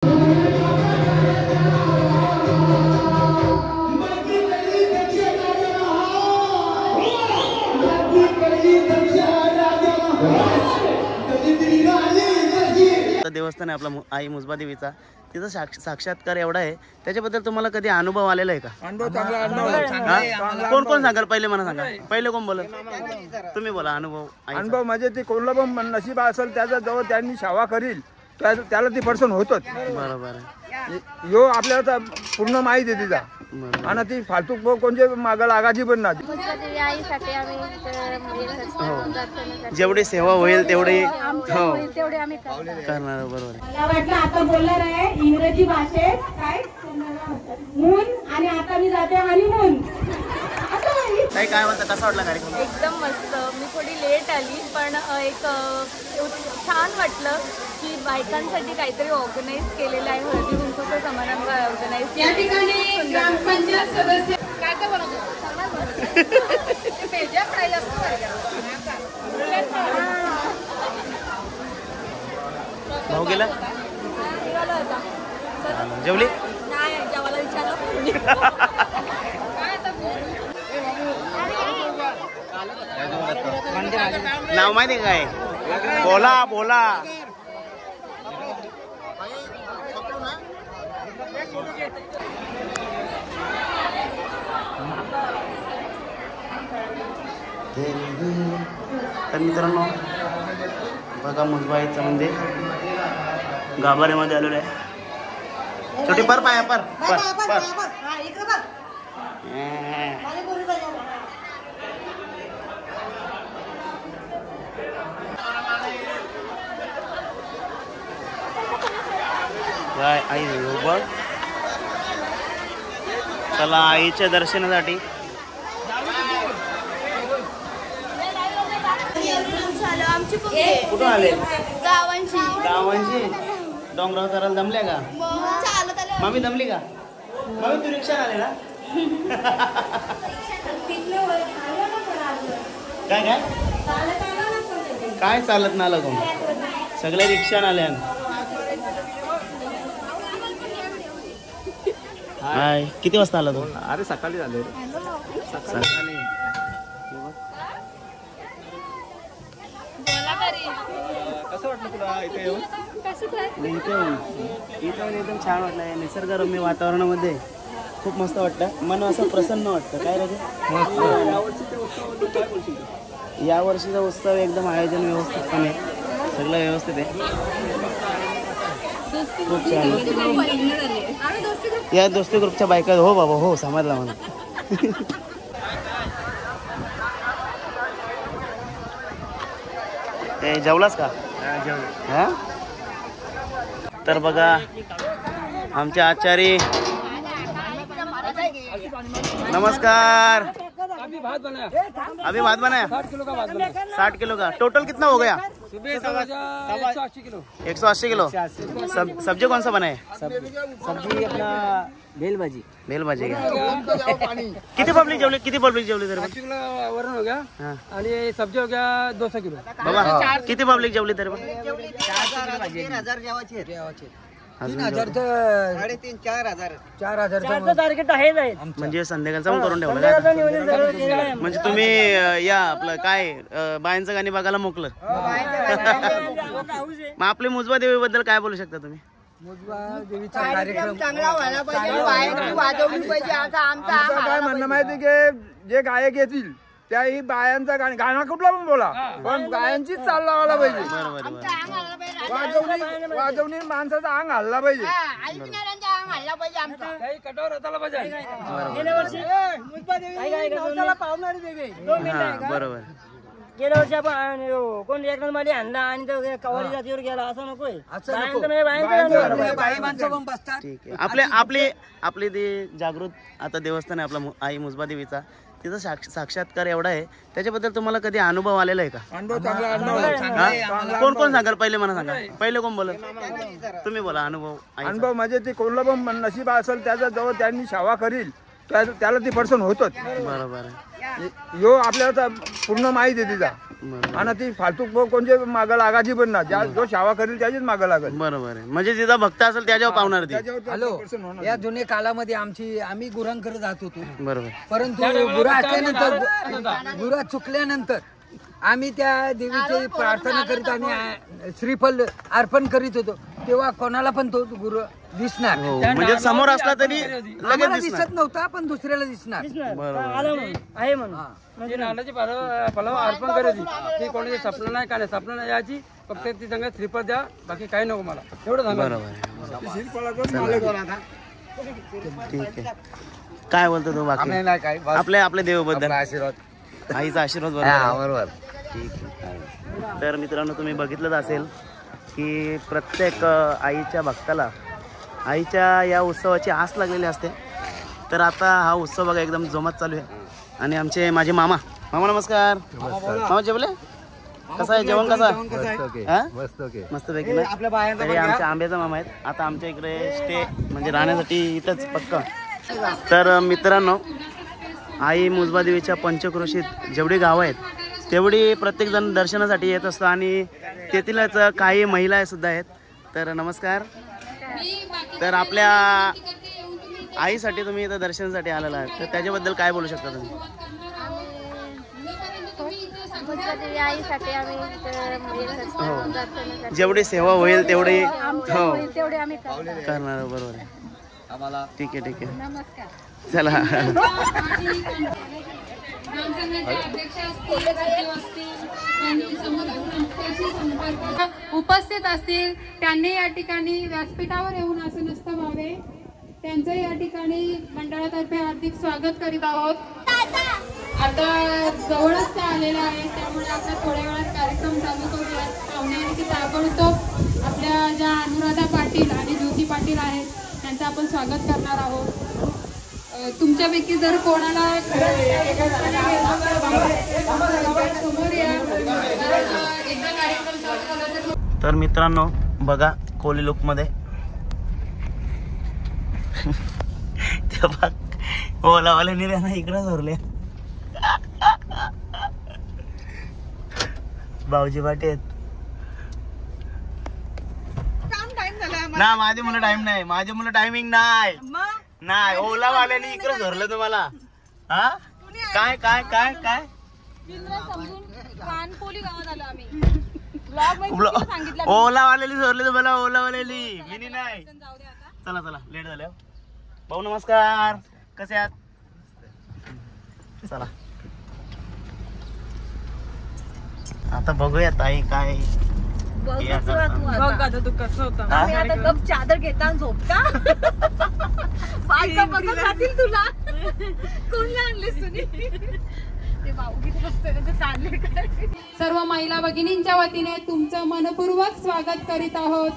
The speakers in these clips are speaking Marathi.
देवस्थान आहे आपला आई मुजबा देवीचा, तिथं साक्षात्कार एवढा आहे, त्याच्याबद्दल तुम्हाला कधी अनुभव आलेला आहे का? अनुभव चांगला. कोण कोण सांगाल? पहिले मला सांगा, पहिले कोण बोलत? तुम्ही बोला. अनुभव म्हणजे ते कोणला पण नशीब असेल त्याचा जवळ त्यांनी सेवा करील त्याला ती पर्सन होतच. बरोबर. यो आपल्याला पूर्ण माहिती आहे तिचा, आणि ती फालतू कोणते माग लागायची पण नाही. जेवढी सेवा होईल तेवढी आम्ही करणार. बरोबर. मला वाटलं आता बोलणार आहे इंग्रजी भाषेत काय मून, आणि आता मी जाते हनीमून. काय म्हणता, कसा वाटला कार्यक्रम? एकदम मस्त. मी थोडी लेट आली, पण एक छान वाटलं की बायकांसाठी काहीतरी ऑर्गनाईज केलेलं आहे. हळदी कुंकूचा समारंभ ऑर्गनाईज. या ठिकाणी ग्रामपंचायत सदस्य काय काय बनवतो ते पेजा फ्राय असतो. भाऊ गेला जेवली नाही, जेवायला विचारलं. नाव माहिती काय? बोला बोला. तर मित्रांनो बघा, मुजबाईचं मंदिर गाभाऱ्यामध्ये आलेलं आहे. छोटी पर पाया पर काय आई बघ. चला आईच्या दर्शनासाठी. कुठून आले? गावांची. डोंगरावर करायला दमल्या का? मामी दमली का? मामी तू रिक्षा आले ना? काय काय काय चालत ना आलं का? सगळे रिक्षा आल्या. हाय, किती वाजता आला तू? अरे सकाळी झाले. सकाळी. कसं वाटलं तुला इथे येऊन? इथं एकदम छान वाटलं. निसर्गरम्य वातावरणामध्ये खूप मस्त वाटतं. मन असं प्रसन्न वाटतं. काय रे? या वर्षीचा उत्सव एकदम आयोजन व्यवस्थितपणे सगळं व्यवस्थित आहे. खूप छान. या दोस्ती ग्रुपच्या बायका. हो बाबा हो, समजला मला. जेवलास का? हा. तर बघा आमचे आचार्य. नमस्कार. अभी भात बनाया 60 किलो का. टोटल कितना हो गया? 180 किलो. सब्जी कौन सा बनाए? सब्जी अपना भेल भाजी का. किती पब्लिक जेवली तरी? 5 किलो वरण हो गया आणि सब्जी हो गया 200 किलो. बाबा किती पब्लिक जेवली तरी? 4,000 टार्गेट आहे. म्हणजे संध्याकाळचा पण करून ठेवलं. म्हणजे तुम्ही या आपलं काय बायांचं गाणी बघायला मोकलं. मग आपली मुजबा देवीबद्दल काय बोलू शकता तुम्ही? मुजबा देवीचा कार्यक्रम चांगला व्हायला पाहिजे, वाजवली पाहिजे. आता आमचा काय म्हणणं माहिती की जे गायक येतील त्याही बायांचा गाणं कुठला पण बोला, पण गायांचीच चाल लावायला पाहिजे. वाजवणी माणसाचा अंग हल्ला पाहिजे. काही कटावर हाताला पाहिजे. बरोबर. गेल्या वर्षी आपण कोण एकनाथ माली आणला आणि कवारी जातीवर गेला असं नकोय. ठीक आहे. आपली ती जागृत आता देवस्थान आहे आपला आई मुजबा देवीचा, तिथं साक्षात्कार एवढा आहे, त्याच्याबद्दल तुम्हाला कधी अनुभव आलेला आहे का? अनुभव चांगला. कोण कोण सांगाल? पहिले मला सांगा, पहिले कोण बोलत? तुम्ही बोला. अनुभव म्हणजे ते कोणला पण नशीब असेल त्याचा जवळ त्यांनी सेवा करील त्याला ती पर्सन होतच. बरोबर. यो आपल्याला पूर्ण माहिती आहे तिचा, आणि ती फालतू कोणते मागं लागायची पण ना, ज्या जो सेवा करेल त्याचीच मागं लागेल. बरोबर आहे. म्हणजे जिथं भक्त असेल त्याच्यावर पावणार ती. हॅलो, या जुन्या काळामध्ये आम्ही गुरांकडे जात होतो. बरोबर. परंतु गुरा असल्यानंतर गुरा चुकल्यानंतर आम्ही त्या देवीची प्रार्थना करीत आम्ही श्रीफल अर्पण करीत होतो, तेव्हा कोणाला पण तो गुरु दिसणार. म्हणजे समोर असला तरी लगेच दिसत नव्हता, पण दुसऱ्याला दिसणार. आहे म्हणून म्हणजे नारळाची फळं अर्पण करायची. ती कोणाची स्वप्न नाही, काय नाही, स्वप्न नाही याची, फक्त ती सांगा श्रीफळ द्या, बाकी काही नको मला, एवढं सांगा. ठीक आहे. काय बोलतो तू बाकी आपल्या देवाबद्दल? आईचा आशीर्वाद. बरोबर. ठीक आहे. तर मित्रांनो, तुम्ही बघितलंच असेल की प्रत्येक आईच्या भक्ताला आईच्या या उत्सवाची आस लागलेली असते. तर आता हा उत्सव बघा एकदम जोमात चालू आहे. आणि आमचे माझे मामा नमस्कार. मामा जेवले? कसं आहे जेवण? कसं? मस्तपैकी ना. तरी आमच्या आंब्याचा मामा आहेत. आता आमच्या इकडे स्टे म्हणजे राहण्यासाठी इथंच पक्का. तर मित्रांनो, आई मुजबा देवीच्या पंचक्रोशीत जेवढी गावं आहेत तेवढी प्रत्येकजण दर्शनासाठी येत असतो आणि तेथीलच काही महिला सुद्धा आहेत. तर नमस्कार. तर आपल्या आईसाठी तुम्ही इथं दर्शनासाठी आलेला आहात, तर त्याच्याबद्दल काय बोलू शकता तुम्ही? हो, जेवढी सेवा होईल तेवढी आम्ही करणार. बरोबर आहे. ठीक आहे. चला. उपस्थित असतील त्यांनी या ठिकाणी व्यासपीठावर येऊन आसनस्थ व्हावे. त्यांचं या ठिकाणी मंडळातर्फे हार्दिक स्वागत करीत आहोत. आता जवळच ते आलेला आहे, त्यामुळे आता थोड्या वेळात कार्यक्रम चालू करूया. पाहुणे आणि ताबडतोब आपल्या ज्या अनुराधा पाटील आणि ज्योती पाटील आहेत त्यांचं आपण स्वागत करणार आहोत. तुमच्यापैकी जर कोणाला समोर या, एकदा कार्यक्रम चालू झाला तर. तर मित्रांनो बघा, कोली लुक मध्ये ओलावाल्याने ना इकडे धरले. भाऊजी पाटी आहेत ना. माझे मुलं टायमिंग नाही. ओलावाल्याने इकडे धरलं तुम्हाला. हा काय काय काय काय ओलावाल्याने धरले तुम्हाला. ओलावाल्यानी मी नाही. चला लेट झालं. भाऊ नमस्कार, कसे आहात? चला आता बघूया ताई काय चादर घेता झोपता बायका बघत राहतील तुला. कोणला आणलेस तुम्ही? ते भाऊ किती असते ना, ते चालले काय. सर्व महिला भगिनींच्या वतीने तुमचं मनपूर्वक स्वागत करीत आहोत.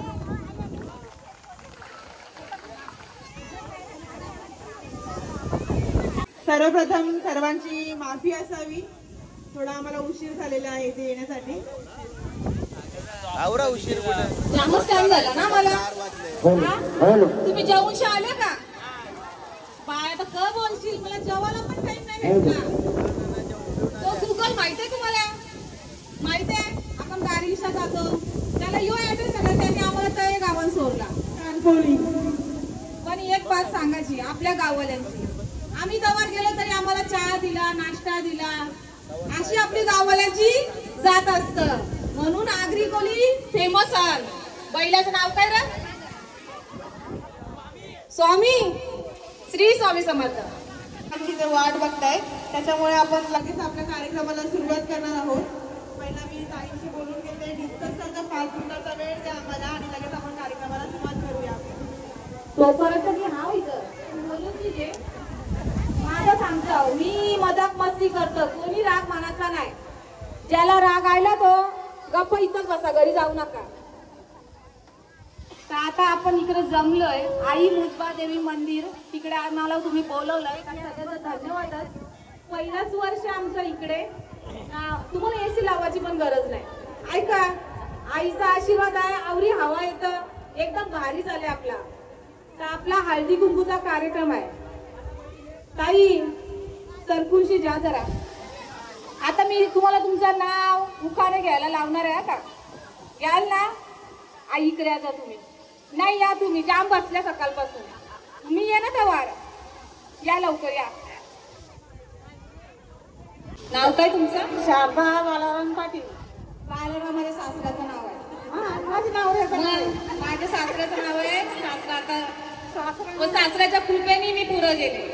सर्वप्रथम सर्वांची माफी असावी, थोडा आम्हाला उशीर झालेला आहे इथे येण्यासाठी. आवरा उशीर जामच टाइम झाला ना मला. तुम्ही जेवून आले का? बाय आता क बोलशील, मला जेवायला पण टाइम नाही भेटला. तो गुगल माहितीये तुम्हाला? माहितीये आपण गाडीशा जातो त्याला यो ऍड्रेस आला, त्यांनी आम्हाला तळे गावात सोडला कानपोळी. पण एक बात सांगायची आपल्या गाववाल्यांची, आम्ही जवळ गेलो तरी आम्हाला चहा दिला, नाश्ता दिला, अशी आपली गाववाल्यांची जात असत. म्हणून आगरी कोली फेमस आहे. बैलाचं नाव काय रे? स्वामी श्री स्वामी समर्थ. आमची ते वाट बघताय, त्याच्यामुळे आपण लगेच आपल्या कार्यक्रमाला सुरुवात करणार आहोत. पहिला मी ताईंशी बोलून घेते, डिस्कस करता 5 मिनिटाचा वेळ द्या आम्हाला आणि लगेच आपण कार्यक्रमाला सुरुवात करूया. तोपर्यंत मी हा इथं बोलून तिथे माझं सांगतो. मी मजाक मस्ती करतो, कोणी राग मानाचा नाही. ज्याला राग आयला तो गप्प इथंच बसा, घरी जाऊ नका. तर आता आपण इकडे जमलोय आई मुजबा देवी मंदिर, तिकडे आम्हाला तुम्ही बोलवलंय, सगळ्यांचं धन्यवादच. पहिलंच वर्ष आमचं इकडे. तुम्हाला एसी लावायची पण गरज नाही. ऐका, आईचा आशीर्वाद आहे, आवरी हवा येतं, एकदम भारी झाले आपला. तर आपला हळदी कुंकूचा कार्यक्रम आहे. ताई सरकुंशी जा जरा. आता मी तुम्हाला तुमचं नाव उखाणे घ्यायला लावणार आहे का? याल ना? आई इकडे या तुम्ही. नाही या तुम्ही, जाम बसल्या सकाळपासून. तुम्ही या ना तवार, या लवकर या. नाव काय तुमचं? शारदा बालाराम पाटील. बालाराम माझ्या सासऱ्याचं नाव आहे. माझं नाव आहे. माझ्या सासऱ्याचं नाव आहे. सासऱ्याच्या कृपेने मी पुढे गेले.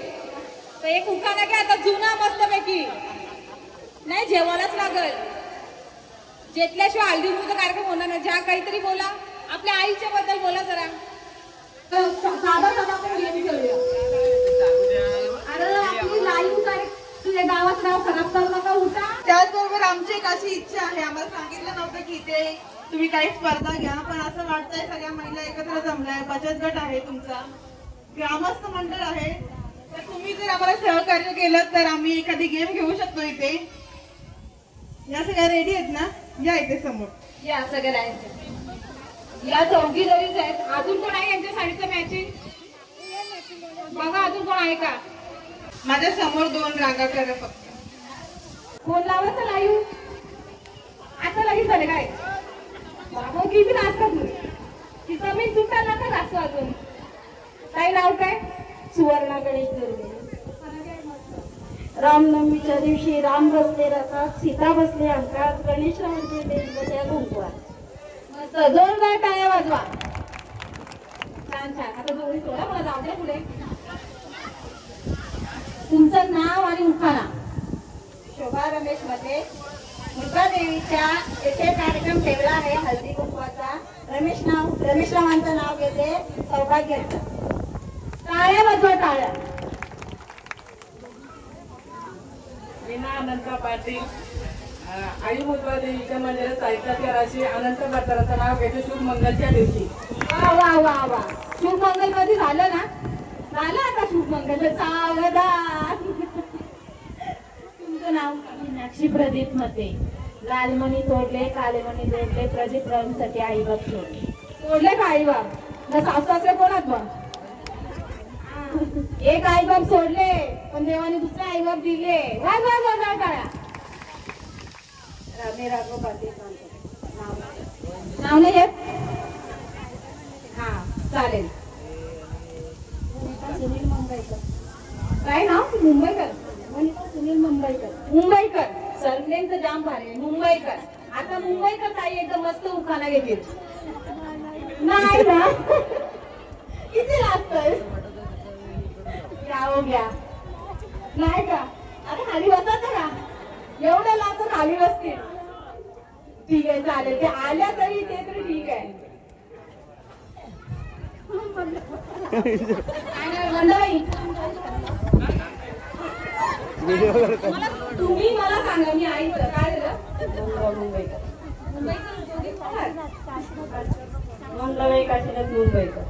तर एक उखाणा घ्या आता, जुना मस्तपैकी. नाही जेवायलाच लागल, जेतल्याशिवाय हल्दी कुठं कार्यक्रम होणार नाही. ज्या काहीतरी बोला, आपल्या आईच्या बद्दल बोला जरा. साधा साधा आपण गेम खेळूया. अरे आपली लाईव्ह कार्यक्रम, तुझ्या गावात नाव खराब करू नका. उठा. त्याचबरोबर आमची एक अशी इच्छा आहे, आम्हाला सांगितलं नव्हतं की इथे तुम्ही काही स्पर्धा घ्या, पण असं वाटतंय सगळ्या महिला एकत्र जमलाय. बचत गट आहे तुमचा, ग्रामस्थ मंडळ आहे, तर तुम्ही जर आम्हाला सहकार्य केलं तर आम्ही एखादी गेम घेऊ शकतो इथे. या सगळ्या रेडी आहेत ना? या इथे समोर या सगळ्या या चौघी जरीच आहेत. अजून कोण आहे यांच्या साडीचं मॅचिंग? बघा अजून कोण आहे का? माझ्या समोर 2 रांगा करा फक्त. फोन लावायचा लाईव्ह आता लगेच झाले काय? बाबा किती नाचता तुम्ही? तिचा मी तुटा नका नाचतो अजून. काय नाव काय? सुवर्णा गणेश दुर्गे. रामनवमीच्या दिवशी राम बसले रथात, सीता बसले अंकात, गणेश रावणचे देवच्या गुंकवात. मस्त जोरदार टाळ्या वाजवा. छान छान. आता जोडी सोडा, मला जाऊ द्या पुढे. तुमचं नाव आणि उखाणा. शोभा रमेश मध्ये दुर्गा देवीच्या येथे कार्यक्रम ठेवला आहे हळदी कुंकवाचा. रमेश रावांचं नाव घेते सौभाग्याचं. टाळ्या वाजवा टाळ्या. मीना अनंत पाटील, आई मुद्रा देवीच्या मंदिरात साहित्य करायची. अनंत भट्टाचं नाव घेते शुभ मंगलच्या दिवशी. वा वा वा वा. शुभ मंगल कधी झालं ना? झालं आता शुभ मंगल. सावधान. तुमचं नाव? मीनाक्षी प्रदीप मध्ये. लालमणी तोडले, कालेमणी जोडले, प्रदीप रावांसाठी आई बाप सोडले. सोडले का आई बाप? ना सासू सासरे कोणात मग? एक आई बाप सोडले, पण देवाने दुसरे आई बाप दिले. वाज वाज वाज टाळ्या. रामे राघव पाटील नाव नाही येत? हा चालेल. सुनील मुंबईकर. काय नाव? मुंबईकर. सुनील मुंबईकर. मुंबईकर. सरनेम तर जाम भारी. मुंबईकर. आता मुंबईकर ताई एकदम मस्त उखाणा घेतील. नाही ना? किती लागतंय? घ्या नाही का? अरे खाली बसायचं का? एवढ्या लाच खाली बसतील. ठीक आहे चालेल. ते आल्या तरी ते तरी ठीक आहे. मंडळी तुम्ही मला सांगा, मी ऐकलं काय झालं? मुंबईकर. मंगलबाई काशीनाथ मुंबईकर.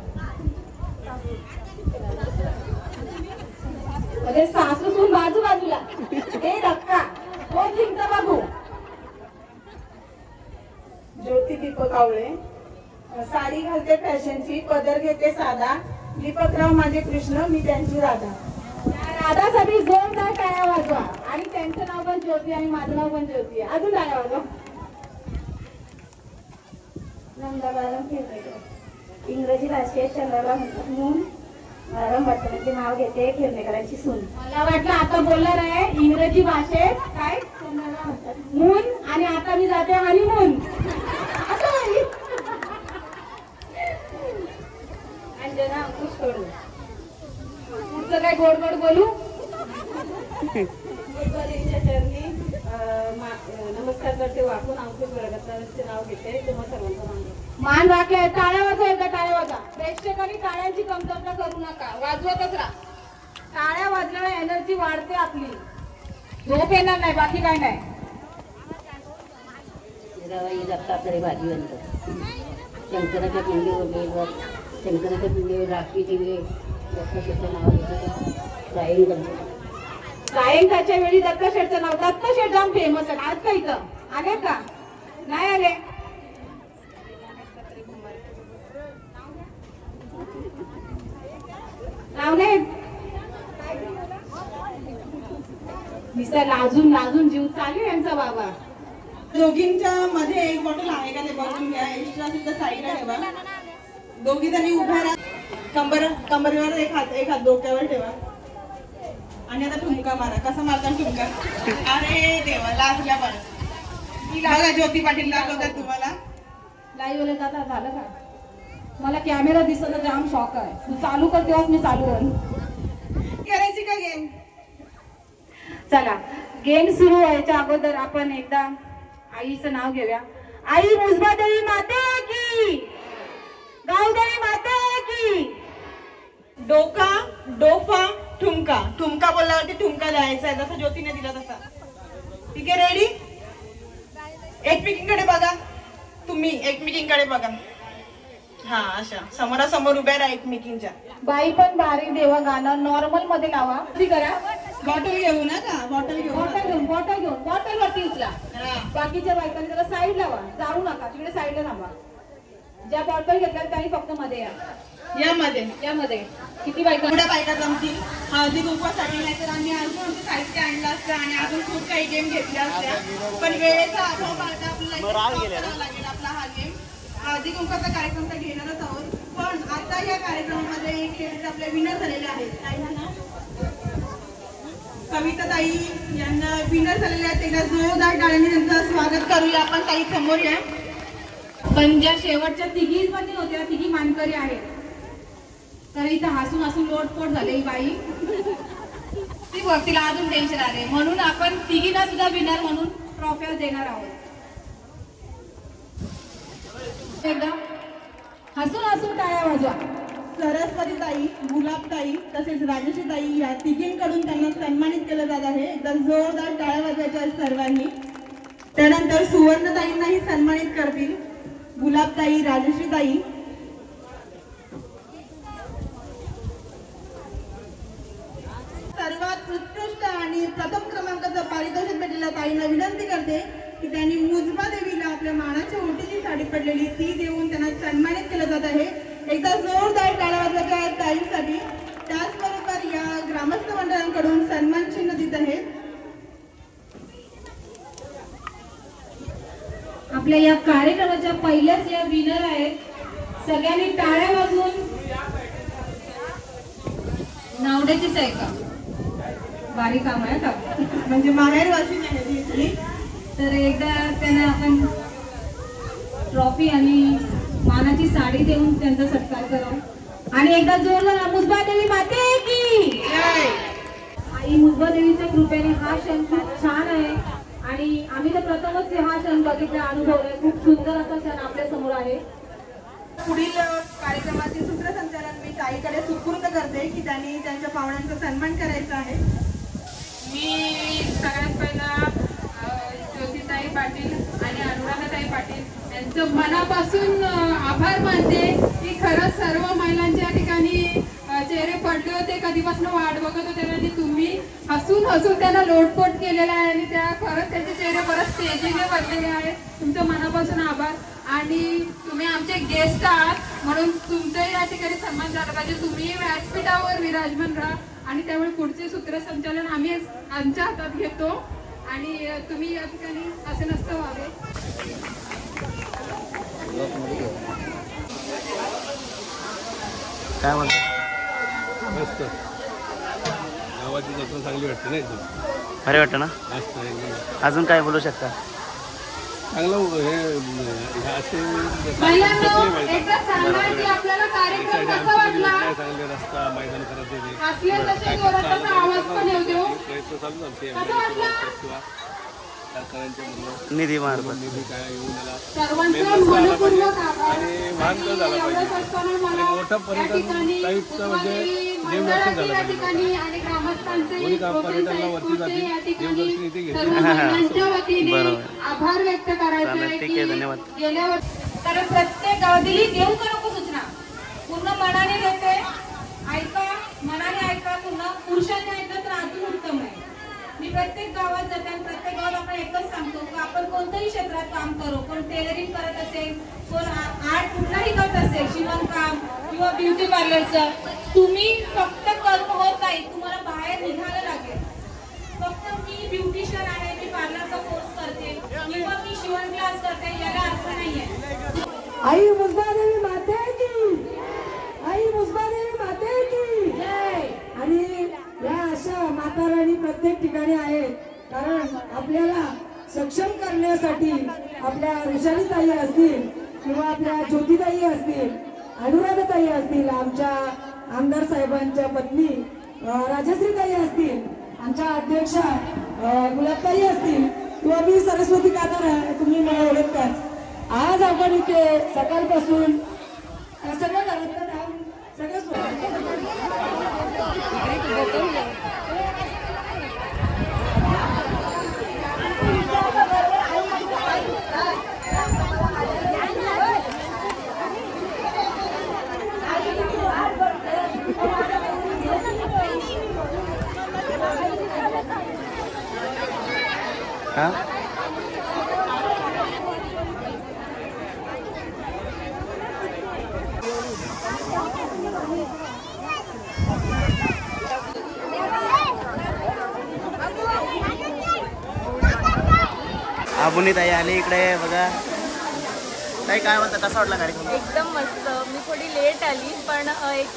म्हणजे सासू सून बाजूबाजूला. हे धक्का कोण जिंकतं बघू. ज्योती दीपक आवळे. साडी घालते फॅशनची, पदर घेते साधा. दीपकराव माझे कृष्ण, मी त्यांची राधा. राधासाठी जोरदार टाळ्या वाजवा. आणि त्यांचं नाव पण ज्योती आणि माझं नाव पण ज्योती आहे. अजून टाळ्या वाजवा. नंदाबाराम फिरनेकर. इंग्रजी भाषेत चंद्राला म्हणून बाराम भट्टाचे नाव घेते फिरनेकरांची सून. मला वाटलं आता बोलणार आहे इंग्रजी भाषेत काय मून, आणि आता मी जाते हनीमून. अंजना अंकुश कडू. पुढचं काय गोड गोड बोलू? देवीच्या चरणी नमस्कार करते वाकून अंकुश वर्गाचे नाव घेते. तुम्हाला सर्वांचा मान राखलाय. टाळ्या वाजवा. एकदा टाळ्या वाजवा. प्रेक्षकांनी टाळ्यांची कमतरता करू नका, वाजवतच राहा. टाळ्या वाजल्याने एनर्जी वाढते आपली, झोप येणार नाही, बाकी काय नाही. दत्तात्रय भाजीवंत. शंकराच्या पिंडीवर शंकराच्या पिंडीवर राखी दिवे दत्तशेठचं नाव घेते. सायंकाळच्या वेळी दत्तशेठचं नाव. दत्तशेठ जाम फेमस आहे. आज का इथं आले का? नाही आले? नाव नाही. नुसता लाजून लाजून जीव चालू यांचा बाबा. दोघींच्या मध्ये एक बॉटल आहे का ते बघून घ्या. एक्स्ट्रा सुद्धा साईडला ठेवा. दोघी जणी उभ्या राहा. कंबरेवर एक हात डोक्यावर ठेवा आणि आता ठुमका मारा. कसा मारता ठुमका? अरे देवा लाजल्या पण. बघा ज्योती पाटील दाखवतात तुम्हाला. लाईव्ह दादा झालं का? मला कॅमेरा दिसत जाम शॉक आहे. तू चालू कर तेव्हाच मी चालू होईल. करायची का गेम? चला गेम सुरू व्हायच्या अगोदर आपण एकदा आईचं नाव घेऊया. आई मुजबादेवी माते की, गावदेवी माते की. डोका डोफा ठुमका. ठुमका बोलल्यावरती ठुमका लिहायचा आहे जसं ज्योतीने दिला तसा. ठीक आहे रेडी? एकमेकींकडे बघा. तुम्ही एकमेकींकडे बघा. हा अशा समोरासमोर उभ्या राहा एकमेकींच्या. बाई पण बारीक देवा गाणं नॉर्मल मध्ये लावा. करा. बॉटल घेऊ नका. बॉटल घेऊन बॉटल वरती उचला. बाकीच्या बायकांनी त्याला साईड लावा. जाऊ नका तिकडे साईडला थांबा. ज्या बॉटल घेतल्या त्यांनी फक्त मध्ये या. यामध्ये किती बायका? थोड्या बायका जमतील हळदी कुंकवासाठी. नाहीतर आम्ही अजून साहित्य आणलं असतं आणि अजून खूप काही गेम घेतल्या असत्या. पण वेळेचा अभाव पाहता आपल्याला लागेल आपला हा गेम. हळदी कुंकवाचा कार्यक्रम तर घेणारच आहोत. पण आता या कार्यक्रमामध्ये एक लेडीज आपले विनर झालेले आहेत. काय ना कविता ताई यांना विनर झालेले आहेत. एकदा जोरदार टाळ्यांनी त्यांचं स्वागत करूया आपण. ताई समोर या. पण ज्या शेवटच्या तिघी पण होत्या तिघी मानकरी आहेत. तर इथं हसून हसून लोटपोट झाले ही बाई. ती बघ तिला अजून टेन्शन आले. म्हणून आपण तिघींना सुद्धा विनर म्हणून ट्रॉफ्या देणार आहोत. एकदा हसून हसून टाळ्या वाजवा. सरस्वती ताई, गुलाब ताई तसेच राजश्री ताई या तिघींकडून त्यांना सन्मानित केलं जात आहे. एकदा जोरदार टाळ्या वाजवायच्या सर्वांनी. त्यानंतर सुवर्ण ताईंनाही सन्मानित करतील गुलाब ताई, राजश्री ताई. सर्वात उत्कृष्ट आणि प्रथम क्रमांकाचं पारितोषिक भेटलेल्या ताईंना विनंती करते की त्यांनी मुजबा देवीला आपल्या मानाच्या ओटीची साडी पडलेली ती देऊन त्यांना सन्मानित केलं जात आहे. एकदा जोरदार टाळ्या वाजवायच्या ताईंसाठी. त्याचबरोबर या ग्रामस्थ मंडळांकडून सन्मान चिन्ह देत आहेत. आपल्या या कार्यक्रमाच्या पहिल्याच या विनर आहेत. सगळ्यांनी टाळ्या वाजवून. नावड्याचीच आहे का? बारीक काम आहे का? म्हणजे माहेर वाशी नाही. तर एकदा त्यांना आपण ट्रॉफी आणि मानाची साडी देऊन त्यांचा सत्कार करावा. आणि एकदा जोरदार मुजबा देवी माते की. आई मुजबा देवीच्या कृपेने हा क्षण खूप छान आहे. आणि आम्ही तर प्रथमच हा क्षण बघितला, अनुभवलाय. खूप सुंदर असा क्षण आपल्या समोर आहे. पुढील कार्यक्रमाचे सूत्रसंचालन मी ताईकडे सुपूर्द करते की त्यांनी त्यांच्या पाहुण्यांचा सन्मान करायचा आहे. मी सगळ्यात पहिला ज्योतिताई पाटील आणि अनुराधाताई पाटील यांचं मनापासून आभार मानते की खरंच सर्व महिलांच्या ठिकाणी चेहरे पडले होते. कधीपासून वाट बघत होते आणि तुम्ही हसून हसून त्यांना लोटपोट केलेला आहे आणि त्या खरंच त्यांचे चेहरे परत तेजीने भरलेले आहेत. तुमचं मनापासून आभार. आणि तुम्ही आमचे गेस्ट आहात म्हणून तुमचं या ठिकाणी सन्मान झाला पाहिजे. तुम्ही व्यासपीठावर विराजमान राहा आणि त्यामुळे पुढचे सूत्रसंचालन आम्ही आमच्या हातात घेतो आणि तुम्ही या ठिकाणी असे नसतं व्हावे. काय म्हणतो? मस्त गावाची जत्रा चांगली वाटते नाही? भारी वाटतं ना? मस्त. अजून काय बोलू शकता? चांगलं हे असे आपल्याला कार्यक्रम कसा वाटला? चांगले रस्ता मैदान करत निधी मार्फत निधी काय येऊन मला सर्वांचा मनपूर्वक आणि वाहन झाला पाहिजे आणि मोठं पर्यटन टाईपचं म्हणजे देवदर्शन झालं पाहिजे. आणि ग्रामस्थांचे कोणी काम पर्यटनला वरती जाते देवदर्शन इथे घेते. बरोबर. आभार व्यक्त करायचे. ठीक आहे, धन्यवाद. गेल्यावर कारण प्रत्येक गावातली देऊ का नको सूचना पूर्ण मनाने देते. ऐका, मनाने ऐका. पूर्ण पुरुषांनी ऐकलं तर अजून उत्तम आहे. मी प्रत्येक गावात जाते आणि प्रत्येक गावात आपण एकच सांगतो की आपण कोणत्याही क्षेत्रात काम करू, कोण टेलरिंग करत असेल, कोण आर्ट कुठलाही करत असेल, शिवणकाम किंवा ब्युटी पार्लरचं, तुम्ही फक्त करून होत नाही, तुम्हाला बाहेर निघायला लागेल. फक्त मी ब्युटिशियन आहे, मी पार्लरचा कोर्स करते किंवा मी शिवण क्लास करते याला अर्थ नाहीये. आई मुसबादेवी माते की, आई मुसबादेवी माते की जय. आणि या अशा माता राणी प्रत्येक ठिकाणी आहेत, कारण आपल्याला सक्षम करण्यासाठी आपल्या ऋषालीताई असतील किंवा आपल्या ज्योतिताई असतील, अनुराधाताई असतील, आमच्या आमदार साहेबांच्या पत्नी राजश्रीताई असतील, आमच्या अध्यक्षा गुलाबताई असतील किंवा मी सरस्वती कादर आहे, तुम्ही मला ओळखताच. आज आपण इथे सकाळपासून सगळं आबुनी ताई आली इकडे बघा. ताई काय म्हणता, कसा वाटला कार्यक्रम? एकदम मस्त. मी थोडी लेट आली पण एक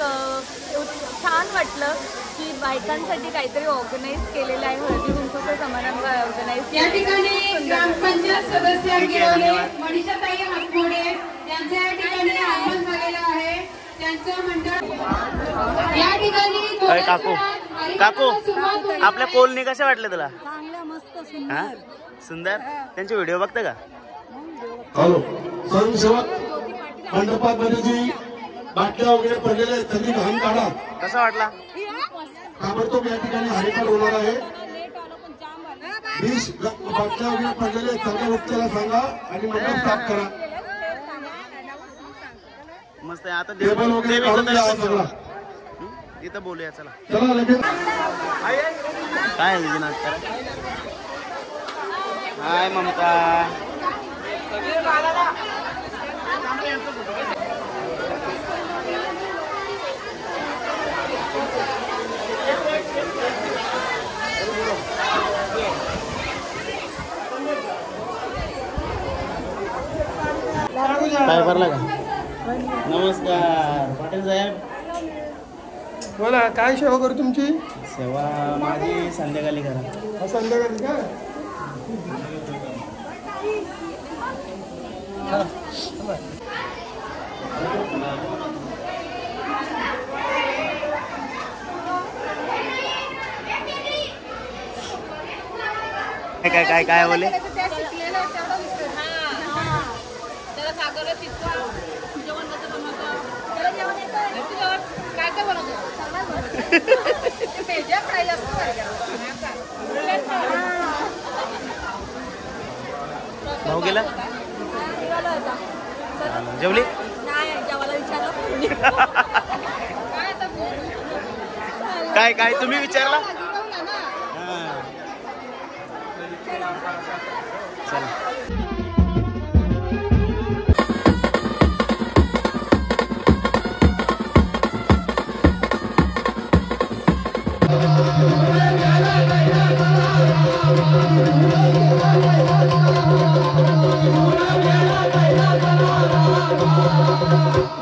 छान वाटलं की बायकांसाठी काहीतरी ऑर्गनाईज केलेलं आहे. हळदी कुंकूचा समारंभ ऑर्गनाईज. या ठिकाणी ग्रामपंचायत सदस्य मनीषाताई हातमोडे यांचं या ठिकाणी आगमन झालेलं आहे. त्यांचं मंडळ या ठिकाणी. काकू काकू आपल्या कोलनी कशा वाटले तुला? हा सुंदर. त्यांचे व्हिडिओ बघते का? हॅलो स्वयंसेवक मंडपात जी बाटल्या वगैरे पडलेल्या आहेत त्यांनी घाण काढा. कसा वाटला? ताबडतोब या ठिकाणी हरिपाठ होणार आहे. 20 बाटल्या वगैरे पडलेल्या आहेत, सगळ्या व्यक्तीला सांगा आणि मंडप साफ करा. मस्त आहे. आता टेबल वगैरे काढून द्या सगळा. इथं बोलूया चला. चला लगेच. काय विजयनाथ करा. हाय ममता. काय भरला का? नमस्कार पाटील साहेब. बोला, काय सेवा करू तुमची? सेवा माझी संध्याकाळी करा. संध्याकाळी का? काय काय काय बोले? त्याला सागर तिथं जेवण कसं बनवतं, त्याला जेवण येतं काय काय बनवतो पेजा फ्राय असतो. भाऊ गेला जेवली नाही, जेवायला विचारलं. काय काय तुम्ही विचारला? चला.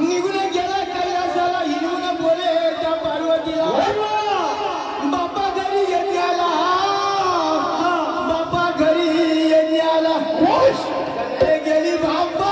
निघून गेला कैलासाला, हिरवून बोले त्या पार्वतीला, बापा घरी येण्याला, बापा घरी येण्याला गेली बापा.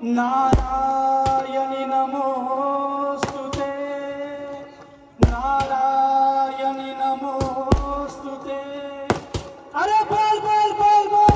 नारायणी नमोस्तुते नारायणी नमोस्तुते अरे बोल बोल बोल बोल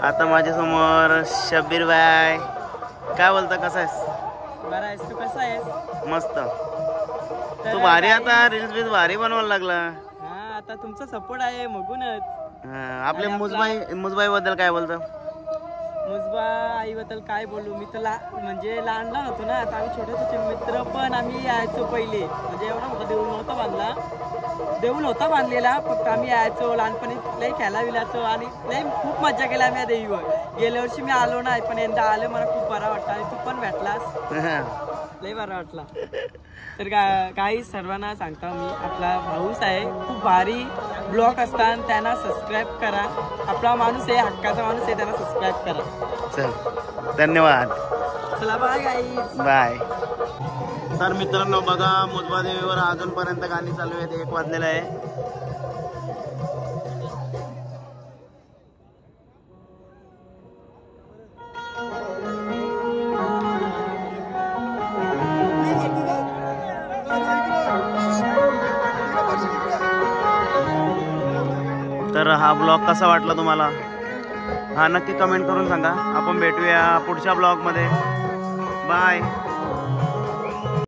आता माझ्या समोर शब्बीर भाई, काय बोलता, कसा आहेस? बरा आहेस तू, कसा आहेस? मस्त. तू भारी आता रील्स बील्स भारी बनवायला लागला. हा आता तुमचा सपोर्ट आहे मगूनच. आपले मुजबाई बद्दल काय बोलतो? मुजबा आईबद्दल काय बोलू, मी तर म्हणजे लहान होतो ना, आता आम्ही छोटे छोटे मित्र पण आम्ही यायचो पहिले, म्हणजे एवढा मोठा देऊळ नव्हता बांधलेला, फक्त आम्ही यायचो लहानपणी, लई खेळायला विलायचो आणि लई खूप मजा केली आम्ही या देवीवर. गेल्या वर्षी मी आलो नाही, पण यंदा आलो, मला खूप बरा वाटला आणि तू पण भेटलास, लई बरा वाटला. तर काही सर्वांना सांगता मी, आपला भाऊच आहे, खूप भारी ब्लॉग असतात, त्यांना सबस्क्राईब करा. आपला माणूस आहे, हक्काचा माणूस आहे, त्यांना सबस्क्राईब करा. चल, धन्यवाद. चला बाय गाईज. बाय. तर मित्रांनो बघा, मुजबा देवीवर अजूनपर्यंत गाणी चालू आहेत, 1 वाजलेलं आहे. तर हा ब्लॉग कसा वाटला तुम्हाला, हा नक्की कमेंट करून सांगा. आपण भेटूया पुढच्या ब्लॉगमध्ये. बाय.